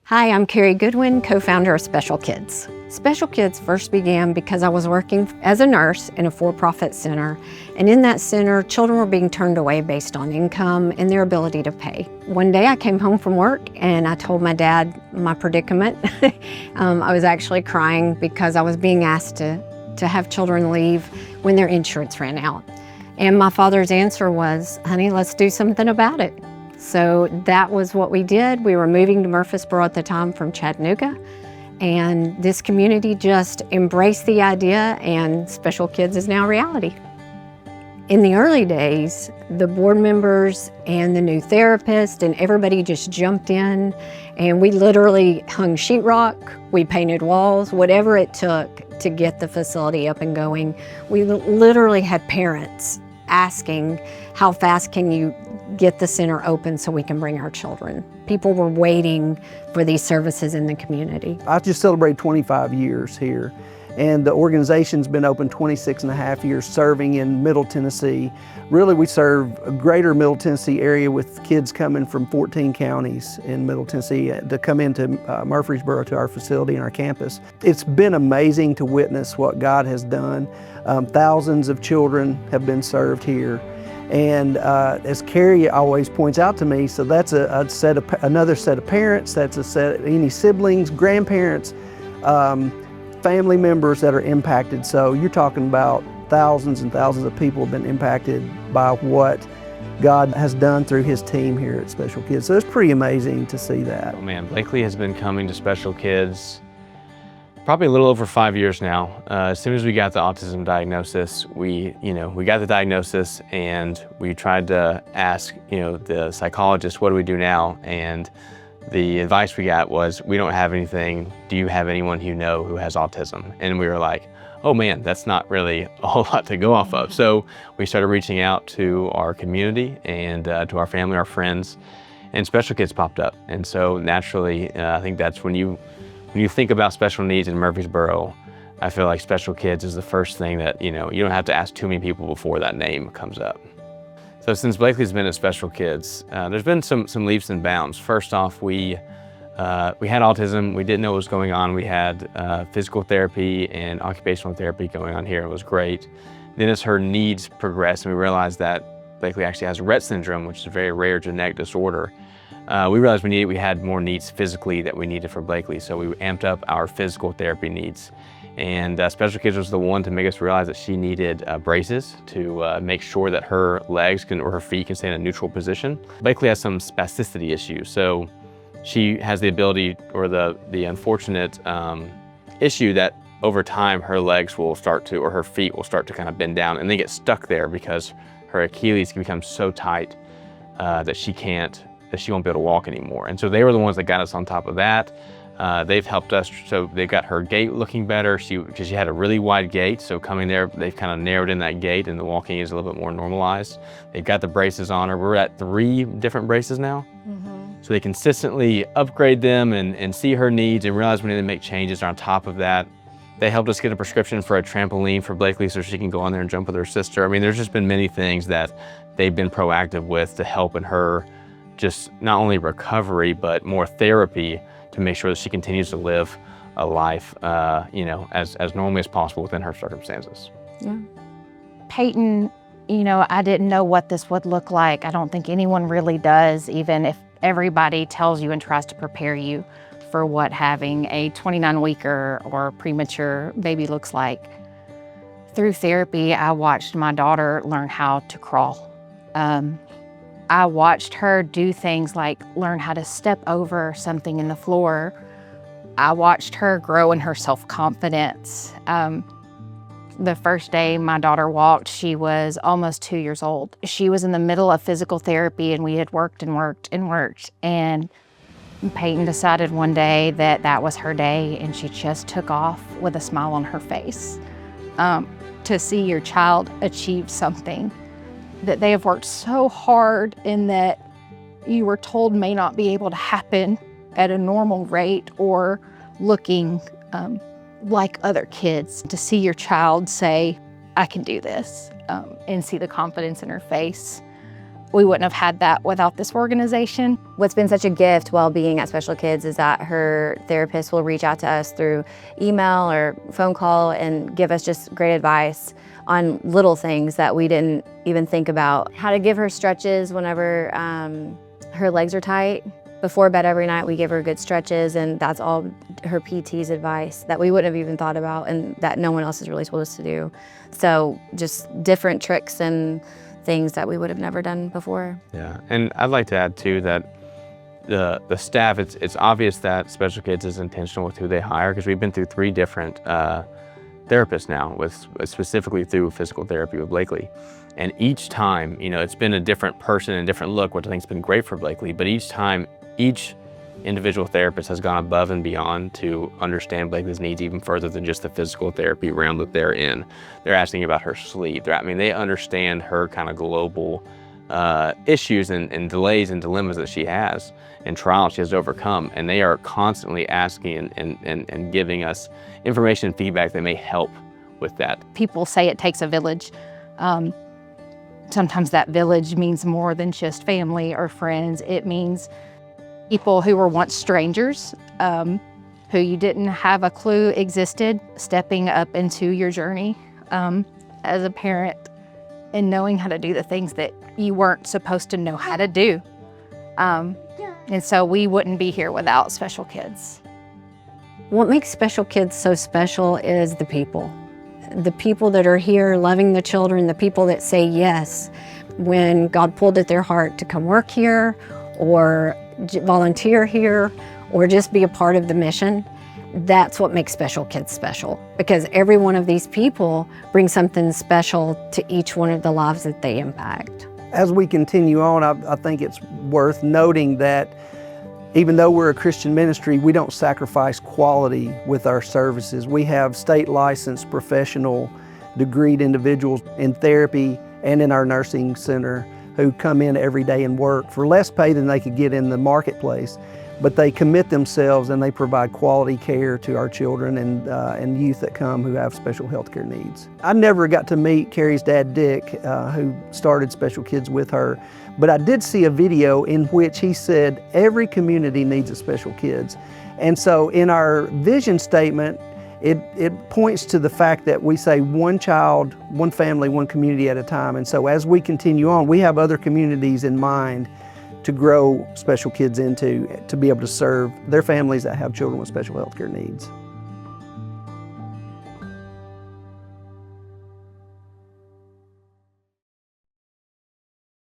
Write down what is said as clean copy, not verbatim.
Hi, I'm Carrie Goodwin, co-founder of Special Kids. Special Kids first began because I was working as a nurse in a for-profit center, and in that center, children were being turned away based on income and their ability to pay. One day I came home from work and I told my dad my predicament. I was actually crying because I was being asked to have children leave when their insurance ran out. And my father's answer was, honey, let's do something about it. So that was what we did. We were moving to Murfreesboro at the time from Chattanooga, and this community just embraced the idea, and Special Kids is now a reality. In the early days, the board members and the new therapist and everybody just jumped in, and we literally hung sheetrock, we painted walls, whatever it took to get the facility up and going. We literally had parents asking, how fast can you get the center open so we can bring our children? People were waiting for these services in the community. I just celebrated 25 years here, and the organization's been open 26 and a half years, serving in Middle Tennessee. Really, we serve a greater Middle Tennessee area with kids coming from 14 counties in Middle Tennessee to come into Murfreesboro to our facility and our campus. It's been amazing to witness what God has done. Thousands of children have been served here. And as Carrie always points out to me, so that's another set of parents, that's a set of any siblings, grandparents, family members that are impacted. So you're talking about thousands and thousands of people have been impacted by what God has done through His team here at Special Kids. So it's pretty amazing to see that. Oh man, Blakely has been coming to Special Kids probably a little over 5 years now. As soon as we got the autism diagnosis, we got the diagnosis and we tried to ask, the psychologist, what do we do now? And the advice we got was, we don't have anything. Do you have anyone you know who has autism? And we were like, oh man, that's not really a whole lot to go off of. So we started reaching out to our community and to our family, our friends, and Special Kids popped up. And so naturally, I think that's when you think about special needs in Murfreesboro, I feel like Special Kids is the first thing that, you don't have to ask too many people before that name comes up. So since Blakely's been at Special Kids, there's been some leaps and bounds. First off, we had autism. We didn't know what was going on. We had physical therapy and occupational therapy going on here. It was great. Then as her needs progressed and we realized that Blakely actually has Rett syndrome, which is a very rare genetic disorder, we realized we had more needs physically that we needed for Blakely, so we amped up our physical therapy needs. And Special Kids was the one to make us realize that she needed braces to make sure that her legs or her feet can stay in a neutral position. Blakely has some spasticity issues, so she has the ability or the unfortunate issue that over time her legs will start to, or her feet will start to kind of bend down and they get stuck there because her Achilles can become so tight that she won't be able to walk anymore. And so they were the ones that got us on top of that. They've helped us, so they've got her gait looking better because she had a really wide gait, so coming there, they've kind of narrowed in that gait and the walking is a little bit more normalized. They've got the braces on her. We're at 3 different braces now. So they consistently upgrade them and see her needs and realize we need to make changes on top of that. They helped us get a prescription for a trampoline for Blakely so she can go on there and jump with her sister. I mean, there's just been many things that they've been proactive with to help in her just not only recovery, but more therapy to make sure that she continues to live a life, as normally as possible within her circumstances. Yeah. Peyton, I didn't know what this would look like. I don't think anyone really does, even if everybody tells you and tries to prepare you for what having a 29-weeker or premature baby looks like. Through therapy, I watched my daughter learn how to crawl. I watched her do things like learn how to step over something in the floor. I watched her grow in her self-confidence. The first day my daughter walked, she was almost 2 years old. She was in the middle of physical therapy and we had worked and worked and worked. And Peyton decided one day that that was her day and she just took off with a smile on her face. To see your child achieve something that they have worked so hard and that you were told may not be able to happen at a normal rate or looking like other kids. To see your child say, I can do this, and see the confidence in her face we wouldn't have had that without this organization. What's been such a gift while being at Special Kids is that her therapist will reach out to us through email or phone call and give us just great advice on little things that we didn't even think about. How to give her stretches whenever her legs are tight. Before bed every night, we give her good stretches, and that's all her PT's advice that we wouldn't have even thought about and that no one else has really told us to do. So just different tricks and things that we would have never done before. Yeah, and I'd like to add too that the staff, it's obvious that Special Kids is intentional with who they hire, because we've been through 3 different therapists now, with specifically through physical therapy with Blakely. And each time, you know, it's been a different person and a different look, which I think has been great for Blakely, but each time, each individual therapist has gone above and beyond to understand Blakely's needs even further than just the physical therapy realm that they're in. They're asking about her sleep. They understand her kind of global issues and delays and dilemmas that she has and trials she has to overcome. And they are constantly asking and giving us information and feedback that may help with that. People say it takes a village. Sometimes that village means more than just family or friends. It means people who were once strangers, who you didn't have a clue existed, stepping up into your journey as a parent and knowing how to do the things that you weren't supposed to know how to do. And so we wouldn't be here without Special Kids. What makes Special Kids so special is the people. The people that are here loving the children, the people that say yes when God pulled at their heart to come work here or volunteer here or just be a part of the mission. That's what makes Special Kids special, because every one of these people brings something special to each one of the lives that they impact. As we continue on, I think it's worth noting that even though we're a Christian ministry, we don't sacrifice quality with our services. We have state licensed professional degreed individuals in therapy and in our nursing center who come in every day and work for less pay than they could get in the marketplace. But they commit themselves and they provide quality care to our children and youth that come who have special health care needs. I never got to meet Carrie's dad, Dick, who started Special Kids with her, but I did see a video in which he said every community needs a Special Kids. And so in our vision statement, it points to the fact that we say one child, one family, one community at a time. And so as we continue on, we have other communities in mind to grow Special Kids into, to be able to serve their families that have children with special health care needs.